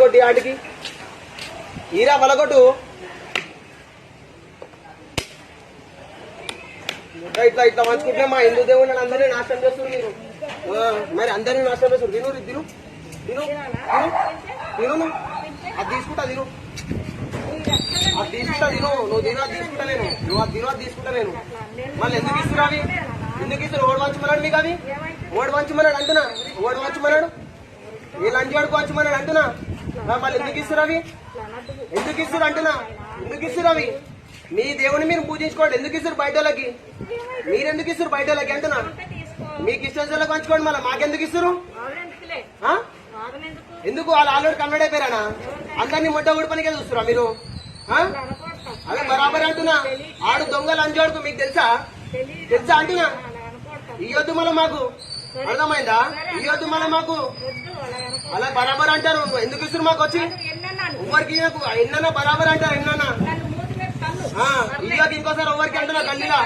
వలగొట్టి ఆడికి ఈరా వలగొట్టు. ఇట్లా ఇట్లా మంచుకుంటే మా హిందూ దేవుళ్ళని అందరినీ నాశనం చేస్తున్నారు మీరు. మరి అందరినీ నాశనం చేస్తారు. తిను తిను తిను తిను అది తీసుకుంటా తిను, అది తీసుకుంటా తిను. నువ్వు తిను అది తీసుకుంటా నేను, నువ్వు అది తిను అది తీసుకుంటా నేను. మళ్ళీ ఎందుకు ఇస్తున్నా అవి? ఎందుకు ఇస్తారు? ఓడి వంచమన్నాడు మీకు అవి, ఓడి వంచమన్నాడు అంటున్నా, ఓడి వంచమన్నాడు, ఈ లంచ్ వాడుకు వంచమన్నాడు అంటున్నా. మళ్ళీ ఎందుకు ఇస్తారు అవి? ఎందుకు ఇస్తారు అంటున్నా, ఎందుకు ఇస్తారు అవి? మీ దేవుని మీరు పూజించుకోండి, ఎందుకు ఇస్తారు బయట వాళ్ళకి? మీరెందుకు ఇస్తారు బయట వాళ్ళకి అంటున్నా? మీకు ఇష్టం పంచుకోండి, మళ్ళీ మాకెందుకు ఇస్తారు? ఎందుకు? వాళ్ళు ఆల్రెడీ కన్వర్ట్ అయిపోయారా? అందరినీ మొట్ట ఊడిపనికే చూస్తురా మీరు? అదే బరాబర్ అంటున్నా. ఆడు దొంగ లంచాడుకు మీకు తెలుసా? తెలుసా అంటున్నా. ఇయ్యొద్దు మళ్ళీ మాకు, అర్థమైందా? ఇయ్యొద్దు మళ్ళీ మాకు. అలా బరాబర్ అంటారు. ఎందుకు ఇస్తారు మాకు వచ్చి? ఎవరికి ఎన్నన్నా బరాబర్ అంటారు, ఎన్నన్నా ఇయ్యక ఇంకోసారి ఎవరికి అంటున్నా కన్నీలా